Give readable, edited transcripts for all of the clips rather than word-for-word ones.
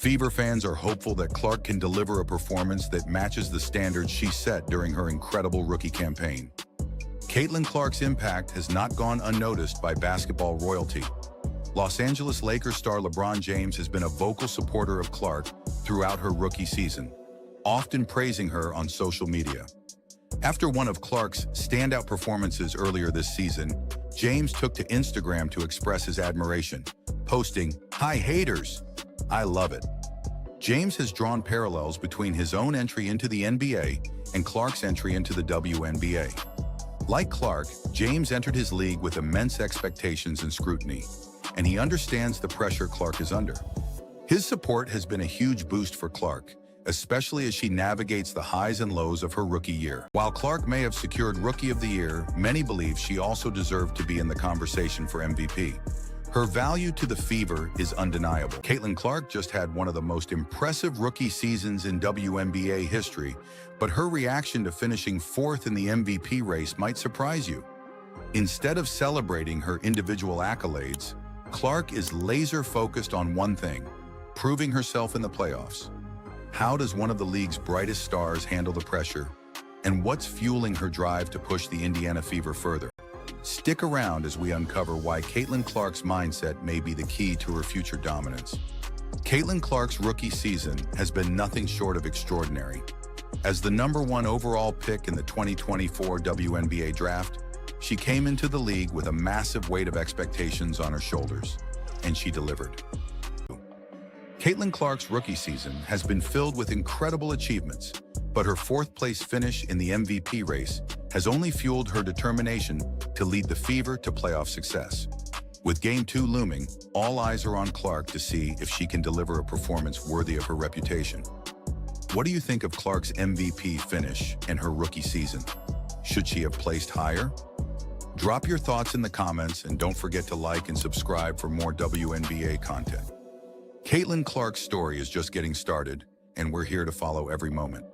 Fever fans are hopeful that Clark can deliver a performance that matches the standards she set during her incredible rookie campaign. Caitlin Clark's impact has not gone unnoticed by basketball royalty. Los Angeles Lakers star LeBron James has been a vocal supporter of Clark throughout her rookie season, often praising her on social media. After one of Clark's standout performances earlier this season, James took to Instagram to express his admiration, posting, "Hi haters, I love it." James has drawn parallels between his own entry into the NBA and Clark's entry into the WNBA. Like Clark, James entered his league with immense expectations and scrutiny, and he understands the pressure Clark is under. His support has been a huge boost for Clark, especially as she navigates the highs and lows of her rookie year. While Clark may have secured Rookie of the Year, many believe she also deserved to be in the conversation for MVP. Her value to the Fever is undeniable. Caitlin Clark just had one of the most impressive rookie seasons in WNBA history, but her reaction to finishing fourth in the MVP race might surprise you. Instead of celebrating her individual accolades, Clark is laser-focused on one thing: proving herself in the playoffs. How does one of the league's brightest stars handle the pressure? And what's fueling her drive to push the Indiana Fever further? Stick around as we uncover why Caitlin Clark's mindset may be the key to her future dominance. Caitlin Clark's rookie season has been nothing short of extraordinary. As the #1 overall pick in the 2024 WNBA draft, she came into the league with a massive weight of expectations on her shoulders, and she delivered. Caitlin Clark's rookie season has been filled with incredible achievements, but her fourth-place finish in the MVP race has only fueled her determination to lead the Fever to playoff success. With Game 2 looming, all eyes are on Clark to see if she can deliver a performance worthy of her reputation. What do you think of Clark's MVP finish and her rookie season? Should she have placed higher? Drop your thoughts in the comments and don't forget to like and subscribe for more WNBA content. Caitlin Clark's story is just getting started, and we're here to follow every moment.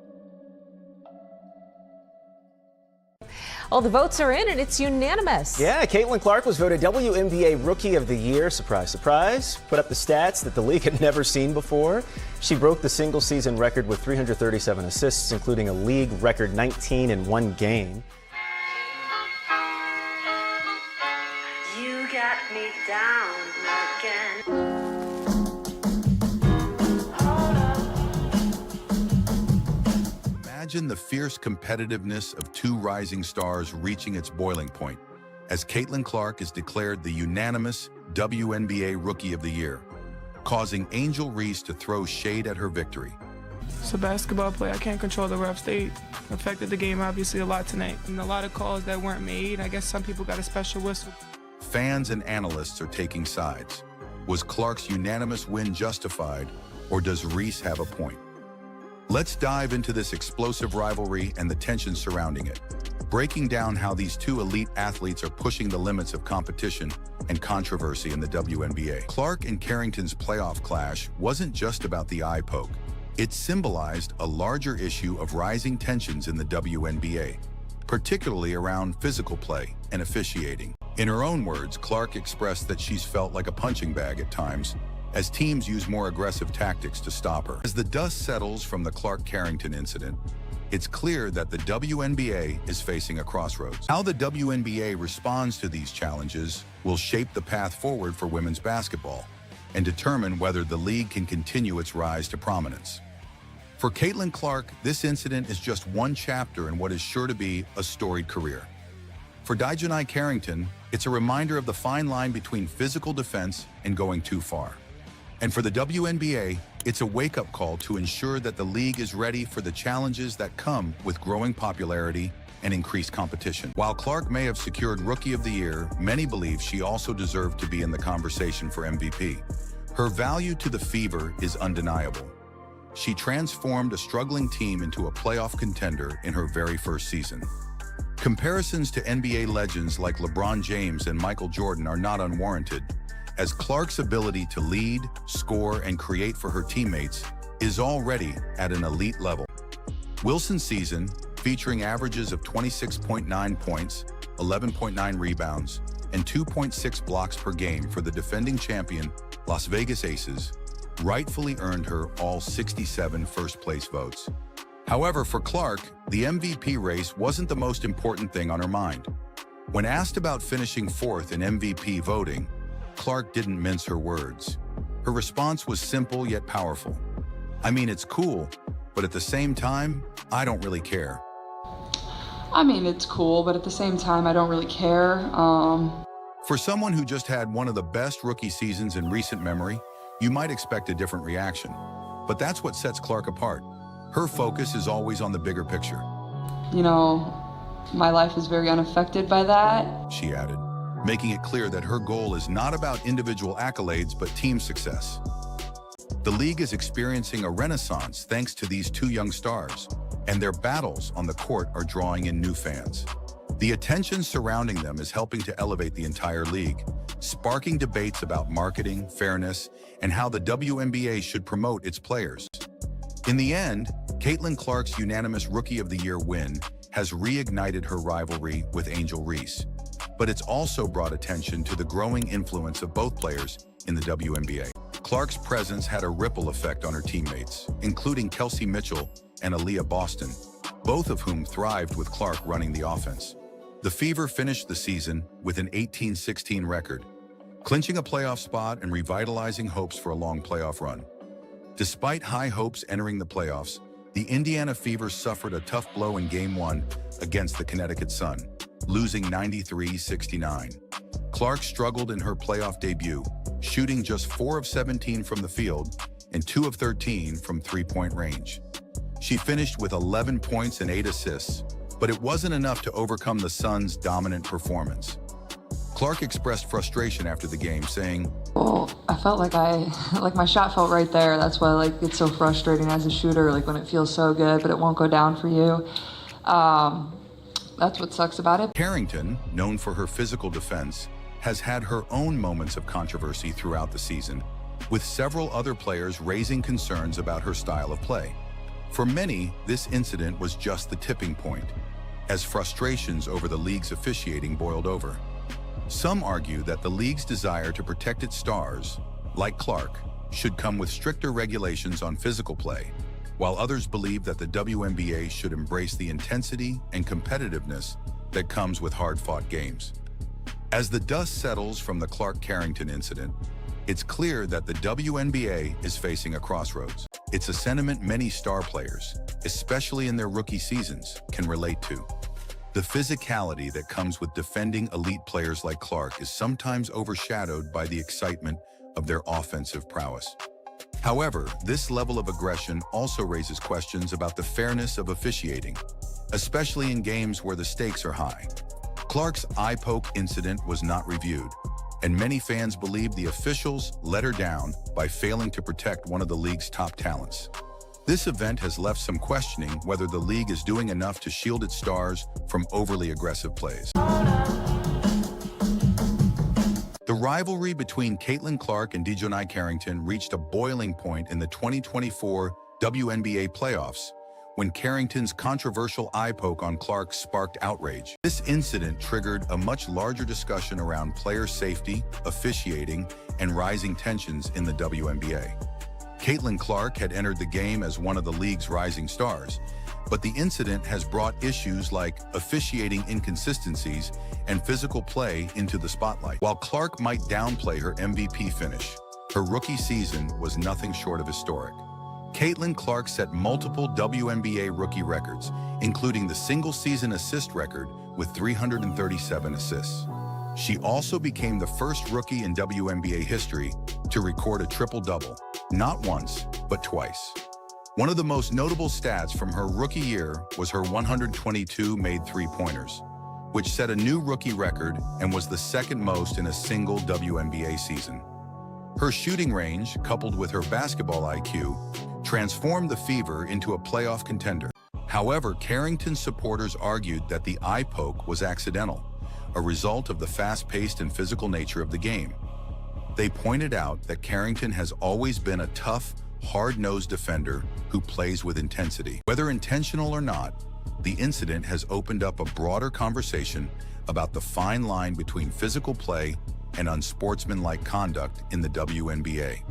All the votes are in and it's unanimous. Yeah, Caitlin Clark was voted WNBA Rookie of the Year. Surprise, surprise. Put up the stats that the league had never seen before. She broke the single-season record with 337 assists, including a league record 19 in one game. You got me down again. Imagine the fierce competitiveness of two rising stars reaching its boiling point, as Caitlin Clark is declared the unanimous WNBA Rookie of the Year, causing Angel Reese to throw shade at her victory. It's a basketball play. I can't control the refs. They affected the game obviously a lot tonight, and a lot of calls that weren't made. I guess some people got a special whistle. Fans and analysts are taking sides. Was Clark's unanimous win justified, or does Reese have a point? Let's dive into this explosive rivalry and the tension surrounding it, breaking down how these two elite athletes are pushing the limits of competition and controversy in the WNBA. Clark and Carrington's playoff clash wasn't just about the eye poke. It symbolized a larger issue of rising tensions in the WNBA, particularly around physical play and officiating. In her own words, Clark expressed that she's felt like a punching bag at times, as teams use more aggressive tactics to stop her. As the dust settles from the Clark-Carrington incident, it's clear that the WNBA is facing a crossroads. How the WNBA responds to these challenges will shape the path forward for women's basketball and determine whether the league can continue its rise to prominence. For Caitlin Clark, this incident is just one chapter in what is sure to be a storied career. For DiJonai Carrington, it's a reminder of the fine line between physical defense and going too far. And for the WNBA, it's a wake-up call to ensure that the league is ready for the challenges that come with growing popularity and increased competition. While Clark may have secured Rookie of the Year, many believe she also deserved to be in the conversation for MVP. Her value to the Fever is undeniable. She transformed a struggling team into a playoff contender in her very first season. Comparisons to NBA legends like LeBron James and Michael Jordan are not unwarranted, as Clark's ability to lead, score, and create for her teammates is already at an elite level. Wilson's season, featuring averages of 26.9 points, 11.9 rebounds, and 2.6 blocks per game for the defending champion Las Vegas Aces, rightfully earned her all 67 first-place votes. However, for Clark, the MVP race wasn't the most important thing on her mind. When asked about finishing fourth in MVP voting, Clark didn't mince her words. Her response was simple yet powerful. "I mean, it's cool, but at the same time, I don't really care." I mean, it's cool, but at the same time, I don't really care. For someone who just had one of the best rookie seasons in recent memory, you might expect a different reaction. But that's what sets Clark apart. Her focus is always on the bigger picture. You know, my life is very unaffected by that. She added, making it clear that her goal is not about individual accolades but team success. The league is experiencing a renaissance thanks to these two young stars, and their battles on the court are drawing in new fans. The attention surrounding them is helping to elevate the entire league, sparking debates about marketing, fairness, and how the WNBA should promote its players. In the end, Caitlin Clark's unanimous Rookie of the Year win has reignited her rivalry with Angel Reese, but it's also brought attention to the growing influence of both players in the WNBA. Clark's presence had a ripple effect on her teammates, including Kelsey Mitchell and Aaliyah Boston, both of whom thrived with Clark running the offense. The Fever finished the season with an 18-16 record, clinching a playoff spot and revitalizing hopes for a long playoff run. Despite high hopes entering the playoffs, the Indiana Fever suffered a tough blow in Game 1 against the Connecticut Sun, losing 93-69. Clark struggled in her playoff debut, shooting just 4 of 17 from the field and 2 of 13 from three-point range. She finished with 11 points and 8 assists, but it wasn't enough to overcome the Suns' dominant performance. Clark expressed frustration after the game, saying, Well, I felt like my shot felt right there. That's why it's so frustrating as a shooter, when it feels so good, but it won't go down for you. That's what sucks about it. Carrington, known for her physical defense, has had her own moments of controversy throughout the season, with several other players raising concerns about her style of play. For many, this incident was just the tipping point, as frustrations over the league's officiating boiled over. Some argue that the league's desire to protect its stars, like Clark, should come with stricter regulations on physical play, while others believe that the WNBA should embrace the intensity and competitiveness that comes with hard-fought games. As the dust settles from the Clark-Carrington incident, it's clear that the WNBA is facing a crossroads. It's a sentiment many star players, especially in their rookie seasons, can relate to. The physicality that comes with defending elite players like Clark is sometimes overshadowed by the excitement of their offensive prowess. However, this level of aggression also raises questions about the fairness of officiating, especially in games where the stakes are high. Clark's eye poke incident was not reviewed, and many fans believe the officials let her down by failing to protect one of the league's top talents. This event has left some questioning whether the league is doing enough to shield its stars from overly aggressive plays. The rivalry between Caitlin Clark and DiJonai Carrington reached a boiling point in the 2024 WNBA Playoffs, when Carrington's controversial eye poke on Clark sparked outrage. This incident triggered a much larger discussion around player safety, officiating, and rising tensions in the WNBA. Caitlin Clark had entered the game as one of the league's rising stars, but the incident has brought issues like officiating inconsistencies and physical play into the spotlight. While Clark might downplay her MVP finish, her rookie season was nothing short of historic. Caitlin Clark set multiple WNBA rookie records, including the single-season assist record with 337 assists. She also became the first rookie in WNBA history to record a triple-double, not once, but twice. One of the most notable stats from her rookie year was her 122 made three-pointers, which set a new rookie record and was the second most in a single WNBA season. Her shooting range, coupled with her basketball IQ, transformed the Fever into a playoff contender. However, Carrington's supporters argued that the eye poke was accidental, a result of the fast-paced and physical nature of the game. They pointed out that Carrington has always been a tough, hard-nosed defender who plays with intensity. Whether intentional or not, the incident has opened up a broader conversation about the fine line between physical play and unsportsmanlike conduct in the WNBA.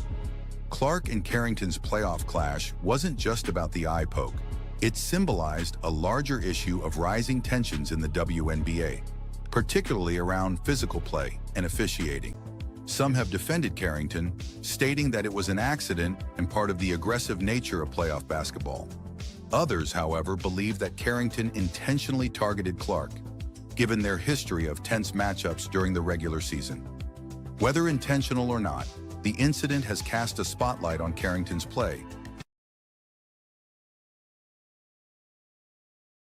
Clark and Carrington's playoff clash wasn't just about the eye poke. It symbolized a larger issue of rising tensions in the WNBA, particularly around physical play and officiating. Some have defended Carrington, stating that it was an accident and part of the aggressive nature of playoff basketball. Others, however, believe that Carrington intentionally targeted Clark, given their history of tense matchups during the regular season. Whether intentional or not, the incident has cast a spotlight on Carrington's play,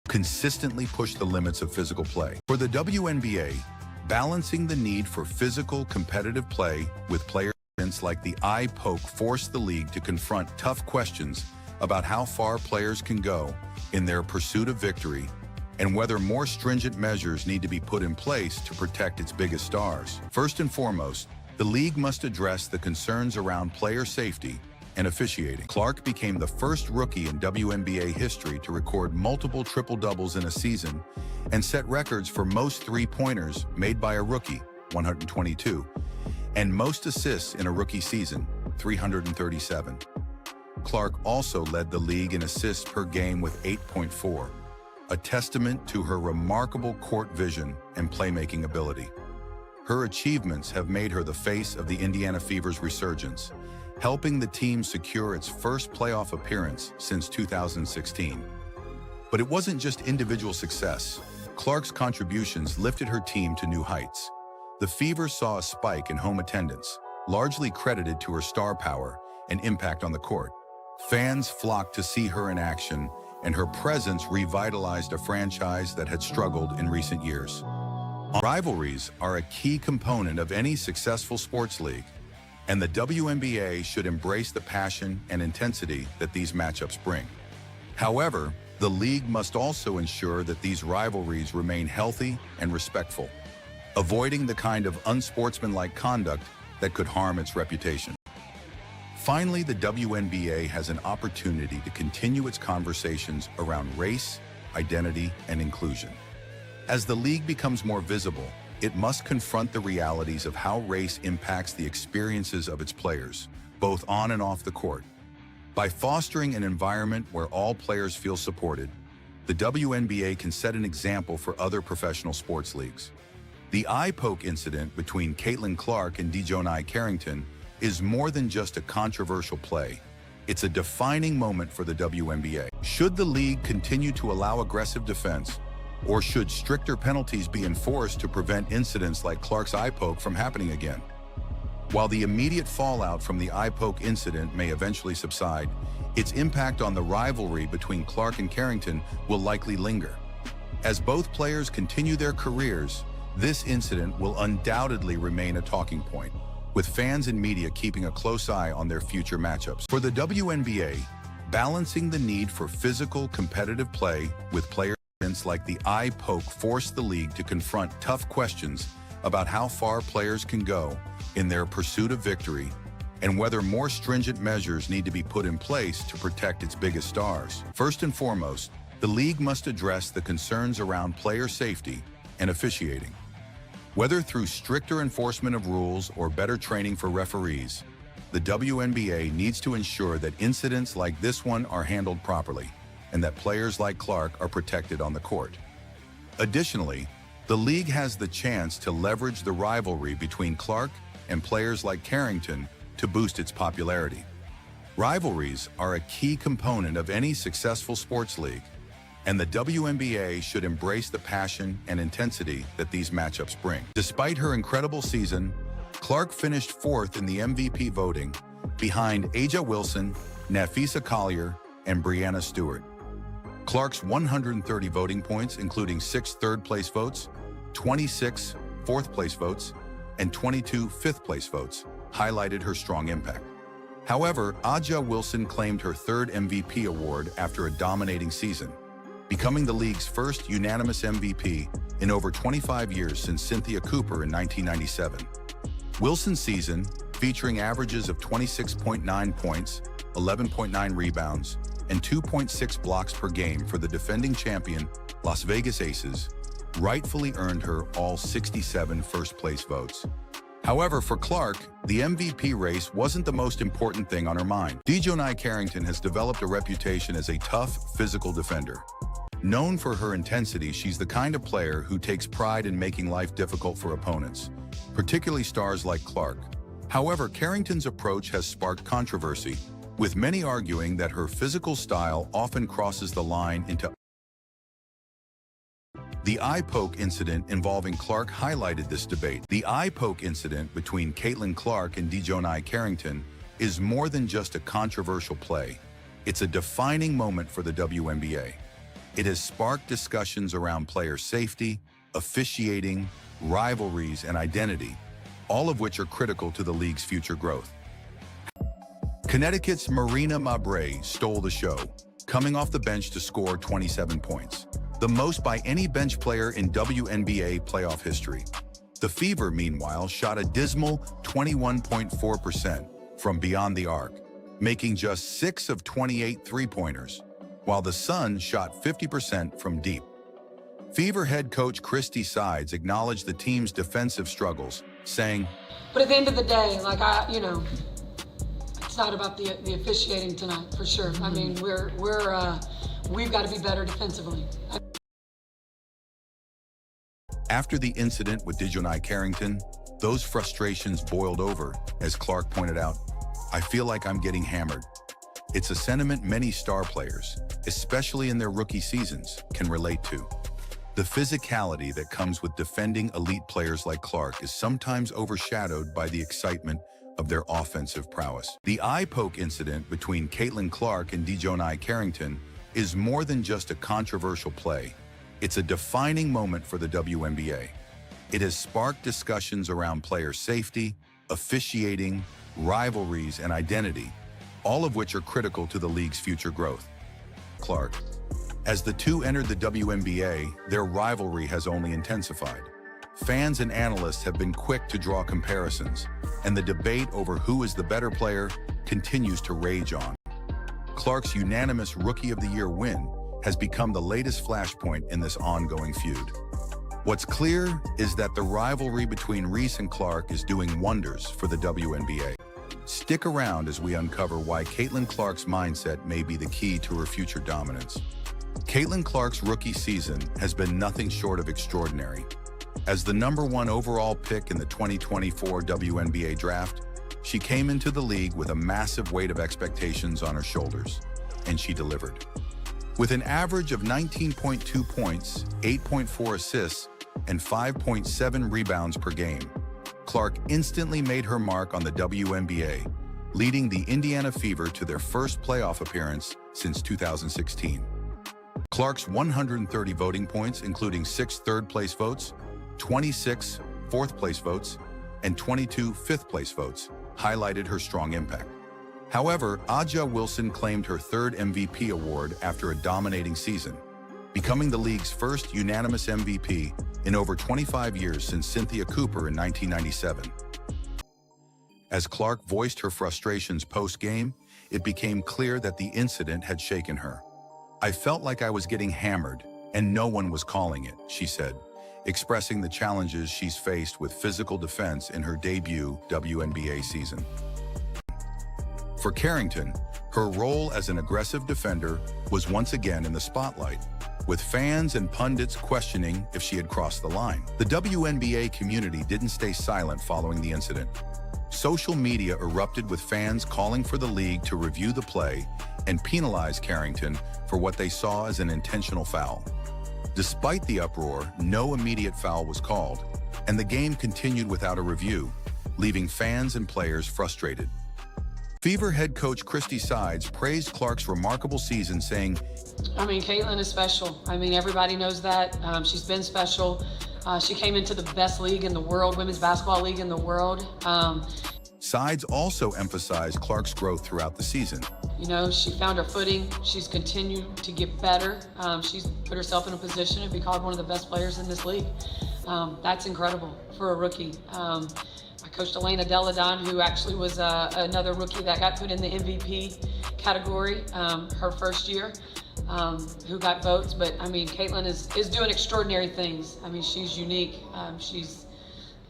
consistently pushed the limits of physical play. For the WNBA, balancing the need for physical, competitive play with player incidents like the eye poke forced the league to confront tough questions about how far players can go in their pursuit of victory and whether more stringent measures need to be put in place to protect its biggest stars. First and foremost, the league must address the concerns around player safety and officiating. Clark became the first rookie in WNBA history to record multiple triple-doubles in a season and set records for most three-pointers made by a rookie, 122, and most assists in a rookie season, 337. Clark also led the league in assists per game with 8.4, a testament to her remarkable court vision and playmaking ability. Her achievements have made her the face of the Indiana Fever's resurgence, helping the team secure its first playoff appearance since 2016. But it wasn't just individual success. Clark's contributions lifted her team to new heights. The Fever saw a spike in home attendance, largely credited to her star power and impact on the court. Fans flocked to see her in action, and her presence revitalized a franchise that had struggled in recent years. Rivalries are a key component of any successful sports league, and the WNBA should embrace the passion and intensity that these matchups bring. However, the league must also ensure that these rivalries remain healthy and respectful, avoiding the kind of unsportsmanlike conduct that could harm its reputation. Finally, the WNBA has an opportunity to continue its conversations around race, identity, and inclusion. As the league becomes more visible, it must confront the realities of how race impacts the experiences of its players, both on and off the court. By fostering an environment where all players feel supported, the WNBA can set an example for other professional sports leagues. The eye poke incident between Caitlin Clark and DiJonai Carrington is more than just a controversial play. It's a defining moment for the WNBA. Should the league continue to allow aggressive defense, or should stricter penalties be enforced to prevent incidents like Clark's eye poke from happening again? While the immediate fallout from the eye poke incident may eventually subside, its impact on the rivalry between Clark and Carrington will likely linger. As both players continue their careers, this incident will undoubtedly remain a talking point, with fans and media keeping a close eye on their future matchups. For the WNBA, balancing the need for physical, competitive play with player incidents like the eye poke forced the league to confront tough questions about how far players can go in their pursuit of victory and whether more stringent measures need to be put in place to protect its biggest stars. First and foremost, the league must address the concerns around player safety and officiating. Whether through stricter enforcement of rules or better training for referees, the WNBA needs to ensure that incidents like this one are handled properly and that players like Clark are protected on the court. Additionally, the league has the chance to leverage the rivalry between Clark and players like Carrington to boost its popularity. Rivalries are a key component of any successful sports league, and the WNBA should embrace the passion and intensity that these matchups bring. Despite her incredible season, Clark finished fourth in the MVP voting, behind A'ja Wilson, Napheesa Collier, and Breanna Stewart. Clark's 130 voting points, including 6 third-place votes, 26 fourth-place votes, and 22 fifth-place votes, highlighted her strong impact. However, A'ja Wilson claimed her third MVP award after a dominating season, becoming the league's first unanimous MVP in over 25 years since Cynthia Cooper in 1997. Wilson's season, featuring averages of 26.9 points, 11.9 rebounds, and 2.6 blocks per game for the defending champion, Las Vegas Aces, rightfully earned her all 67 first-place votes. However, for Clark, the MVP race wasn't the most important thing on her mind. DiJonai Carrington has developed a reputation as a tough, physical defender. Known for her intensity, she's the kind of player who takes pride in making life difficult for opponents, particularly stars like Clark. However, Carrington's approach has sparked controversy, with many arguing that her physical style often crosses the line into. The eye poke incident involving Clark highlighted this debate. The eye poke incident between Caitlin Clark and DiJonai Carrington is more than just a controversial play. It's a defining moment for the WNBA. It has sparked discussions around player safety, officiating, rivalries, and identity, all of which are critical to the league's future growth. Connecticut's Marina Mabrey stole the show, coming off the bench to score 27 points, the most by any bench player in WNBA playoff history. The Fever, meanwhile, shot a dismal 21.4% from beyond the arc, making just 6 of 28 three-pointers, while the Sun shot 50% from deep. Fever head coach Christy Sides acknowledged the team's defensive struggles, saying, "But at the end of the day, it's not about the officiating tonight, for sure. I mean, we've got to be better defensively." After the incident with DiJonai Carrington, those frustrations boiled over. As Clark pointed out, "I feel like I'm getting hammered." It's a sentiment many star players, especially in their rookie seasons, can relate to. The physicality that comes with defending elite players like Clark is sometimes overshadowed by the excitement of their offensive prowess. The eye poke incident between Caitlin Clark and DiJonai Carrington is more than just a controversial play. It's a defining moment for the WNBA. It has sparked discussions around player safety, officiating, rivalries, and identity, all of which are critical to the league's future growth. Clark. As the two entered the WNBA, their rivalry has only intensified. Fans and analysts have been quick to draw comparisons, and the debate over who is the better player continues to rage on. Clark's unanimous Rookie of the Year win has become the latest flashpoint in this ongoing feud. What's clear is that the rivalry between Reese and Clark is doing wonders for the WNBA. Stick around as we uncover why Caitlin Clark's mindset may be the key to her future dominance. Caitlin Clark's rookie season has been nothing short of extraordinary. As the #1 overall pick in the 2024 WNBA draft, she came into the league with a massive weight of expectations on her shoulders, and she delivered. With an average of 19.2 points, 8.4 assists, and 5.7 rebounds per game, Clark instantly made her mark on the WNBA, leading the Indiana Fever to their first playoff appearance since 2016. Clark's 130 voting points, including 6 third-place votes, 26 fourth-place votes, and 22 fifth-place votes, highlighted her strong impact. However, Aja Wilson claimed her 3rd MVP award after a dominating season, becoming the league's first unanimous MVP in over 25 years since Cynthia Cooper in 1997. As Clark voiced her frustrations post-game, it became clear that the incident had shaken her. "I felt like I was getting hammered, and no one was calling it," she said, expressing the challenges she's faced with physical defense in her debut WNBA season. For Carrington, her role as an aggressive defender was once again in the spotlight, with fans and pundits questioning if she had crossed the line. The WNBA community didn't stay silent following the incident. Social media erupted with fans calling for the league to review the play and penalize Carrington for what they saw as an intentional foul. Despite the uproar, no immediate foul was called, and the game continued without a review, leaving fans and players frustrated. Fever head coach Christy Sides praised Clark's remarkable season, saying, Caitlin is special. Everybody knows that. She's been special. She came into the best league in the world, women's basketball league in the world. Sides also emphasized Clark's growth throughout the season. She found her footing. She's continued to get better. She's put herself in a position to be called one of the best players in this league. That's incredible for a rookie. I coached Elena Deladon, who actually was another rookie that got put in the MVP category her first year, who got votes. But Caitlin is doing extraordinary things. She's unique. She's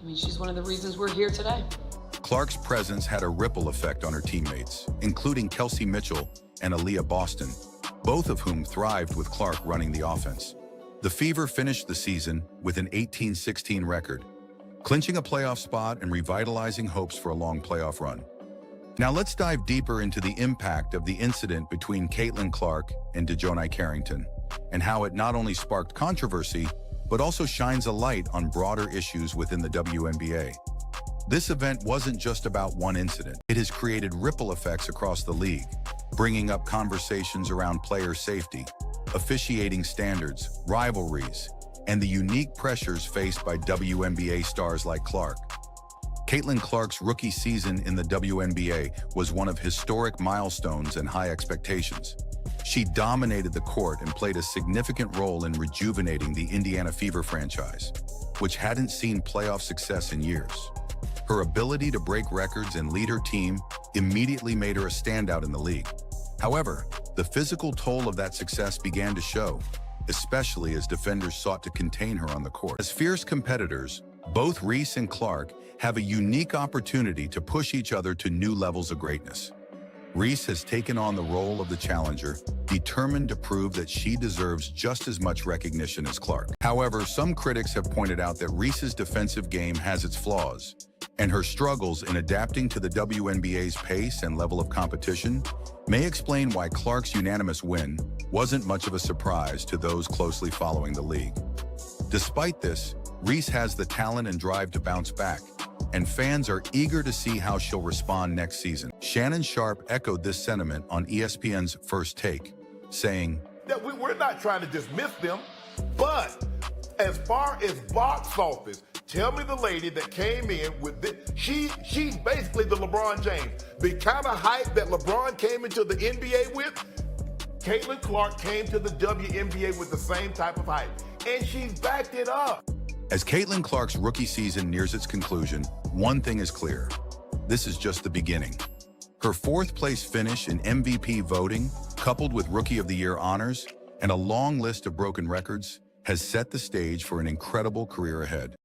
I mean, she's one of the reasons we're here today. Clark's presence had a ripple effect on her teammates, including Kelsey Mitchell and Aaliyah Boston, both of whom thrived with Clark running the offense. The Fever finished the season with an 18-16 record, clinching a playoff spot and revitalizing hopes for a long playoff run. Now let's dive deeper into the impact of the incident between Caitlin Clark and DiJonai Carrington, and how it not only sparked controversy, but also shines a light on broader issues within the WNBA. This event wasn't just about one incident. It has created ripple effects across the league, bringing up conversations around player safety, officiating standards, rivalries, and the unique pressures faced by WNBA stars like Clark. Caitlin Clark's rookie season in the WNBA was one of historic milestones and high expectations. She dominated the court and played a significant role in rejuvenating the Indiana Fever franchise, which hadn't seen playoff success in years. Her ability to break records and lead her team immediately made her a standout in the league. However, the physical toll of that success began to show, especially as defenders sought to contain her on the court. As fierce competitors, both Reese and Clark have a unique opportunity to push each other to new levels of greatness. Reese has taken on the role of the challenger, determined to prove that she deserves just as much recognition as Clark. However, some critics have pointed out that Reese's defensive game has its flaws, and her struggles in adapting to the WNBA's pace and level of competition may explain why Clark's unanimous win wasn't much of a surprise to those closely following the league. Despite this, Reese has the talent and drive to bounce back, and fans are eager to see how she'll respond next season. Shannon Sharp echoed this sentiment on ESPN's First Take, saying, that we're not trying to dismiss them, but as far as box office, tell me the lady that came in with this, she's basically the LeBron James. The kind of hype that LeBron came into the NBA with, Caitlin Clark came to the WNBA with the same type of hype, and she's backed it up. As Caitlin Clark's rookie season nears its conclusion, one thing is clear: this is just the beginning. Her fourth-place finish in MVP voting, coupled with Rookie of the Year honors and a long list of broken records, has set the stage for an incredible career ahead.